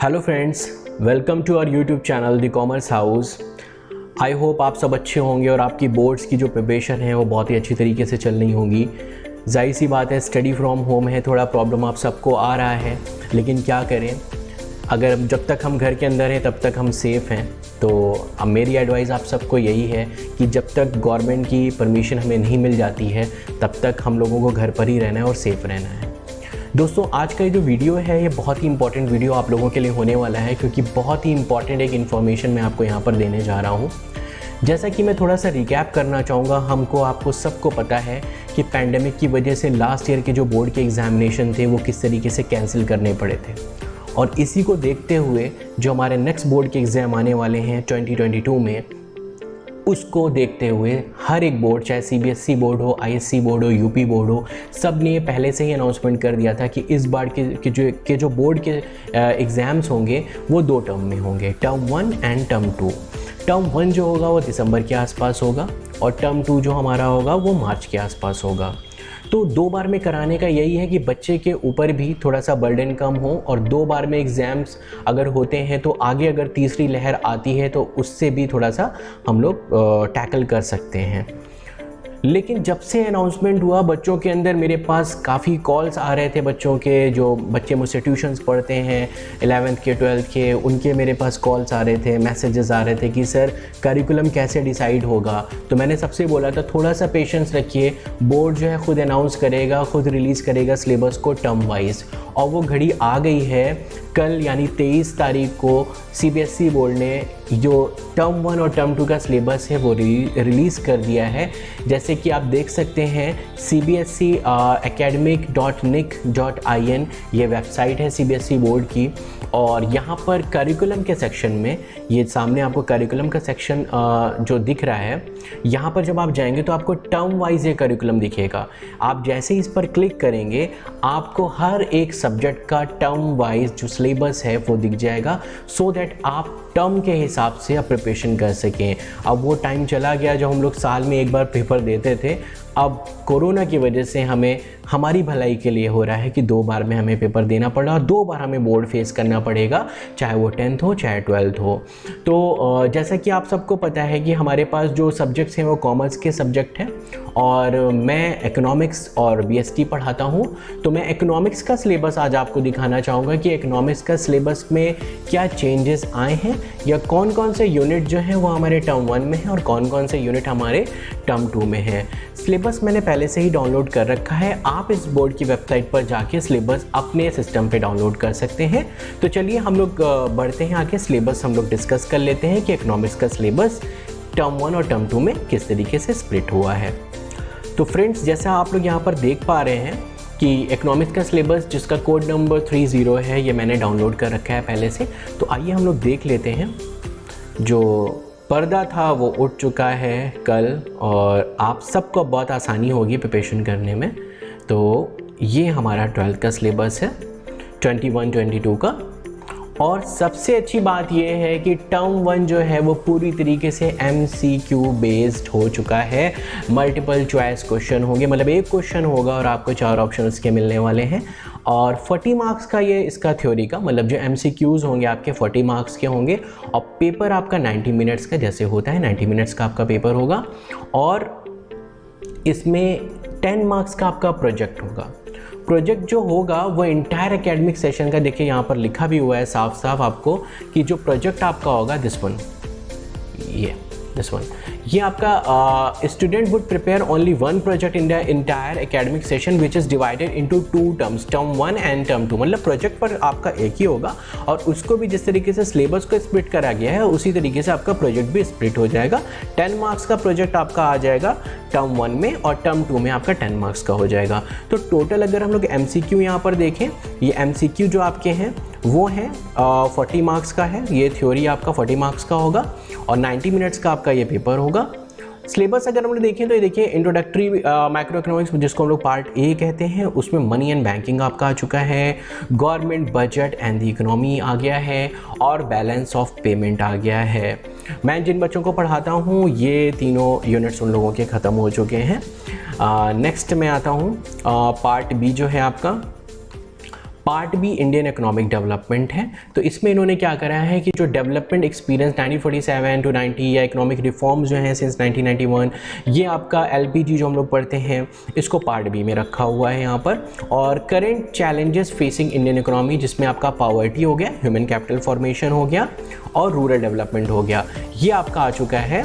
Hello friends, welcome to our YouTube channel the commerce house. I hope आप सब अच्छे होंगे और आपकी बोर्ड्स की जो प्रिपरेशन है वो बहुत ही अच्छी तरीके से चल रही होंगी। जाहिर सी बात है, स्टडी फ्रॉम होम है, थोड़ा प्रॉब्लम आप सबको आ रहा है, लेकिन क्या करें, अगर जब तक हम घर के अंदर हैं तब तक हम सेफ़ हैं। तो अब मेरी एडवाइस आप सबको यही है कि जब तक गवर्नमेंट की परमिशन हमें नहीं मिल जाती है तब तक हम लोगों को घर पर ही रहना है और सेफ़ रहना है। दोस्तों, आज का ये जो वीडियो है ये बहुत ही इंपॉर्टेंट वीडियो आप लोगों के लिए होने वाला है, क्योंकि बहुत ही इंपॉर्टेंट एक इन्फॉर्मेशन मैं आपको यहाँ पर देने जा रहा हूँ। जैसा कि मैं थोड़ा सा रिकैप करना चाहूँगा, आपको सबको पता है कि पैंडेमिक की वजह से लास्ट ईयर के जो बोर्ड के एग्जामिनेशन थे वो किस तरीके से कैंसिल करने पड़े थे, और इसी को देखते हुए जो हमारे नेक्स्ट बोर्ड के एग्ज़ाम आने वाले हैं 2022 में, उसको देखते हुए हर एक बोर्ड, चाहे सीबीएसई बोर्ड हो, आईएससी बोर्ड हो, यूपी बोर्ड हो, सब ने पहले से ही अनाउंसमेंट कर दिया था कि इस बार के जो बोर्ड के एग्ज़ाम्स होंगे वो 2 टर्म में होंगे, टर्म 1 एंड टर्म 2। टर्म 1 जो होगा वो दिसंबर के आसपास होगा और टर्म 2 जो हमारा होगा वो मार्च के आसपास होगा। तो 2 बार में कराने का यही है कि बच्चे के ऊपर भी थोड़ा सा बर्डन कम हो, और 2 बार में एग्ज़ाम्स अगर होते हैं तो आगे अगर तीसरी लहर आती है तो उससे भी थोड़ा सा हम लोग टैकल कर सकते हैं। लेकिन जब से अनाउंसमेंट हुआ, बच्चों के अंदर मेरे पास काफ़ी कॉल्स आ रहे थे, बच्चों के जो बच्चे मुझसे ट्यूशन्स पढ़ते हैं 11th के 12th के, उनके मेरे पास कॉल्स आ रहे थे, मैसेजेस आ रहे थे कि सर करिकुलम कैसे डिसाइड होगा। तो मैंने सबसे बोला था थोड़ा सा पेशेंस रखिए, बोर्ड जो है खुद अनाउंस करेगा, खुद रिलीज़ करेगा सिलेबस को टर्म वाइज, और वो घड़ी आ गई है। कल यानी 23 तारीख को सीबीएसई बोर्ड ने जो टर्म 1 और टर्म 2 का सिलेबस है वो रिलीज़ कर दिया है। जैसे कि आप देख सकते हैं, cbse academic.nic.in ये वेबसाइट है सीबीएसई बोर्ड की, और यहाँ पर करिकुलम के सेक्शन में, ये सामने आपको करिकुलम का सेक्शन जो दिख रहा है, यहाँ पर जब आप जाएंगे तो आपको टर्म वाइज ये करिकुलम दिखेगा। आप जैसे ही इस पर क्लिक करेंगे आपको हर एक सब्जेक्ट का टर्म वाइज जो सिलेबस है वो दिख जाएगा, सो दैट आप टर्म के हिसाब से आप प्रिपरेशन कर सकें। अब वो टाइम चला गया जब हम लोग साल में एक बार पेपर देते थे। अब कोरोना की वजह से हमें हमारी भलाई के लिए हो रहा है कि 2 बार में हमें पेपर देना पड़ा और 2 बार हमें बोर्ड फेस करना पड़ेगा, चाहे वो 10th हो चाहे 12th हो। तो जैसा कि आप सबको पता है कि हमारे पास जो सब्जेक्ट्स हैं वो कॉमर्स के सब्जेक्ट हैं, और मैं इकोनॉमिक्स और बीएसटी पढ़ाता हूँ। तो मैं इकोनॉमिक्स का सिलेबस आज आपको दिखाना चाहूँगा कि इकोनॉमिक्स का सिलेबस में क्या चेंजेस आए हैं, या कौन कौन से यूनिट जो हैं वो हमारे टर्म 1 में हैं और कौन कौन से यूनिट हमारे टर्म 2 में हैं। सिलेबस मैंने पहले से ही डाउनलोड कर रखा है, आप इस बोर्ड की वेबसाइट पर जाके सिलेबस अपने सिस्टम पे डाउनलोड कर सकते हैं। तो चलिए हम लोग बढ़ते हैं आगे, सिलेबस हम लोग डिस्कस कर लेते हैं कि इकोनॉमिक्स का सिलेबस टर्म 1 और टर्म 2 में किस तरीके से स्प्लिट हुआ है। तो फ्रेंड्स, जैसा आप लोग यहाँ पर देख पा रहे हैं कि इकोनॉमिक्स का सिलेबस जिसका कोड नंबर 30 है, ये मैंने डाउनलोड कर रखा है पहले से। तो आइए हम लोग देख लेते हैं। जो पर्दा था वो उठ चुका है कल, और आप सबको बहुत आसानी होगी प्रिपरेशन करने में। तो ये हमारा 12th का सिलेबस है 21-22 का, और सबसे अच्छी बात यह है कि टर्म 1 जो है वो पूरी तरीके से MCQ बेस्ड हो चुका है। मल्टीपल चॉइस क्वेश्चन होंगे, मतलब एक क्वेश्चन होगा और आपको 4 ऑप्शन उसके मिलने वाले हैं, और 40 मार्क्स का ये इसका थ्योरी का, मतलब जो MCQs होंगे आपके 40 मार्क्स के होंगे, और पेपर आपका 90 मिनट्स का, जैसे होता है 90 मिनट्स का आपका पेपर होगा, और इसमें 10 मार्क्स का आपका प्रोजेक्ट होगा। प्रोजेक्ट जो होगा वो इंटायर एकेडमिक सेशन का, देखिए यहाँ पर लिखा भी हुआ है साफ साफ आपको कि जो प्रोजेक्ट आपका होगा दिस वन, ये आपका student would prepare only 1 project in the entire academic session which is divided into 2 terms, term 1 and term 2। मतलब प्रोजेक्ट पर आपका एक ही होगा, और उसको भी जिस तरीके से सिलेबस को स्प्लिट करा गया है उसी तरीके से आपका प्रोजेक्ट भी स्प्लिट हो जाएगा। 10 मार्क्स का प्रोजेक्ट आपका आ जाएगा टर्म 1 में, और टर्म 2 में आपका 10 मार्क्स का हो जाएगा। तो टोटल अगर हम लोग MCQ यहाँ पर देखें, ये MCQ जो आपके हैं वो है 40 मार्क्स का है, ये थ्योरी आपका 40 मार्क्स का होगा, और 90 मिनट्स का आपका ये पेपर होगा। सिलेबस अगर हम लोग देखें तो ये देखिए, इंट्रोडक्टरी माइक्रो इकोनॉमिक्स जिसको हम लोग पार्ट ए कहते हैं, उसमें मनी एंड बैंकिंग आपका आ चुका है, government budget and the economy आ गया है, और बैलेंस ऑफ पेमेंट आ गया है। मैं जिन बच्चों को पढ़ाता हूँ ये तीनों यूनिट्स उन लोगों के ख़त्म हो चुके हैं। नेक्स्ट मैं आता हूँ पार्ट बी जो है आपका। Part B Indian economic development है। तो इसमें इन्होंने क्या करा है कि जो डेवलपमेंट एक्सपीरियंस 1947 टू 90 या इकोनॉमिक रिफॉर्म्स जो हैं सिंस 1991, ये आपका LPG जो हम लोग पढ़ते हैं इसको पार्ट बी में रखा हुआ है यहाँ पर। और current challenges facing Indian economy, जिसमें आपका पॉवर्टी हो गया, ह्यूमन कैपिटल फॉर्मेशन हो गया और रूरल डेवलपमेंट हो गया, ये आपका आ चुका है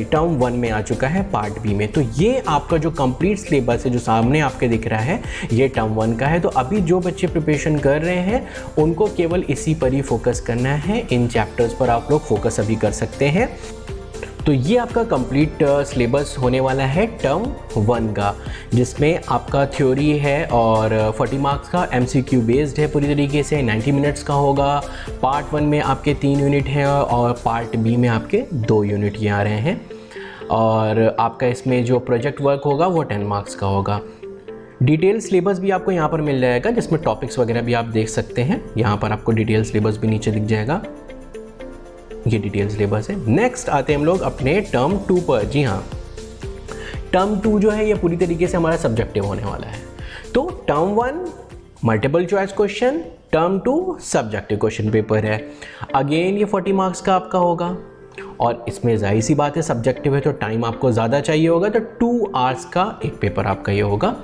टर्म 1 में आ चुका है पार्ट बी में। तो ये आपका जो कंप्लीट सिलेबस है जो सामने आपके दिख रहा है ये टर्म 1 का है। तो अभी जो बच्चे प्रिपरेशन कर रहे हैं उनको केवल इसी पर ही फोकस करना है, इन चैप्टर्स पर आप लोग फोकस अभी कर सकते हैं। तो ये आपका कंप्लीट सिलेबस होने वाला है टर्म 1 का, जिसमें आपका थ्योरी है और 40 मार्क्स का, MCQ बेस्ड है पूरी तरीके से, 90 मिनट्स का होगा। पार्ट 1 में आपके 3 यूनिट हैं और पार्ट बी में आपके 2 यूनिट ये आ रहे हैं। और आपका इसमें जो प्रोजेक्ट वर्क होगा वो 10 मार्क्स का होगा। डिटेल सिलेबस भी आपको यहाँ पर मिल जाएगा, जिसमें टॉपिक्स वगैरह भी आप देख सकते हैं। यहाँ पर आपको डिटेल सिलेबस भी नीचे दिख जाएगा, ये डिटेल सिलेबस है। नेक्स्ट आते हैं हम लोग अपने टर्म 2 पर। जी हाँ, टर्म 2 जो है ये पूरी तरीके से हमारा सब्जेक्टिव होने वाला है। तो term 1 multiple choice question, term 2 subjective question paper है। अगेन ये 40 मार्क्स का आपका होगा और इसमें जाहिर सी बात है सब्जेक्टिव है तो टाइम आपको ज़्यादा चाहिए होगा, तो 2 आवर्स का एक पेपर आपका ये होगा।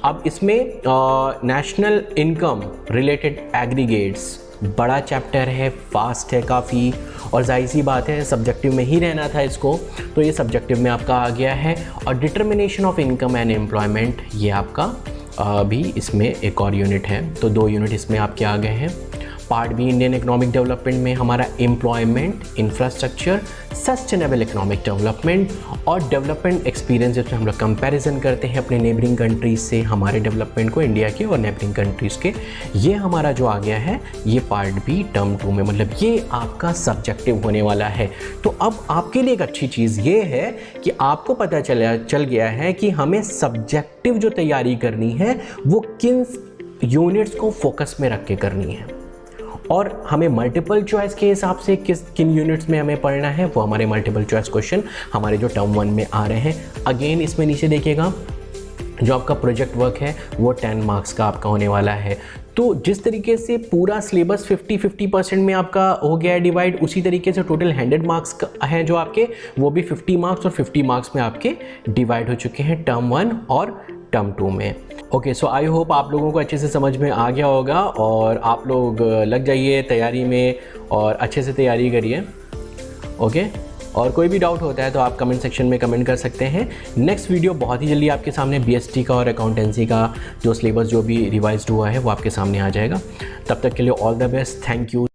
अब इसमें नेशनल इनकम रिलेटेड एग्रीगेट्स बड़ा चैप्टर है, फास्ट है काफ़ी, और जाहिर सी बात है सब्जेक्टिव में ही रहना था इसको, तो ये सब्जेक्टिव में आपका आ गया है। और determination of income and employment ये आपका भी इसमें एक और यूनिट है, तो 2 यूनिट इसमें आपके आ गए हैं। Part B Indian economic development में हमारा employment, infrastructure, sustainable economic development और डेवलपमेंट एक्सपीरियंस, जिसमें हम लोग कंपैरिजन करते हैं अपने नेबरिंग कंट्रीज से हमारे डेवलपमेंट को, इंडिया के और नेबरिंग कंट्रीज़ के। ये हमारा जो आ गया है ये पार्ट बी टर्म 2 में, मतलब ये आपका सब्जेक्टिव होने वाला है। तो अब आपके लिए एक अच्छी चीज़ ये है कि आपको पता चल गया है कि हमें सब्जेक्टिव जो तैयारी करनी है वो किन यूनिट्स को फोकस में रख के करनी है, और हमें मल्टीपल चॉइस के हिसाब से किन यूनिट्स में हमें पढ़ना है, वो हमारे मल्टीपल चॉइस क्वेश्चन हमारे जो टर्म 1 में आ रहे हैं। अगेन इसमें नीचे देखिएगा जो आपका प्रोजेक्ट वर्क है वो 10 मार्क्स का आपका होने वाला है। तो जिस तरीके से पूरा सिलेबस 50-50% में आपका हो गया है डिवाइड, उसी तरीके से टोटल 100 मार्क्स हैं जो आपके, वो भी 50 मार्क्स और 50 मार्क्स में आपके डिवाइड हो चुके हैं टर्म 1 और टर्म 2 में। ओके, सो आई होप आप लोगों को अच्छे से समझ में आ गया होगा और आप लोग लग जाइए तैयारी में और अच्छे से तैयारी करिए। ओके, और कोई भी डाउट होता है तो आप कमेंट सेक्शन में कमेंट कर सकते हैं। नेक्स्ट वीडियो बहुत ही जल्दी आपके सामने BST का और अकाउंटेंसी का जो सिलेबस जो भी रिवाइज्ड हुआ है वो आपके सामने आ जाएगा। तब तक के लिए all the best, thank you.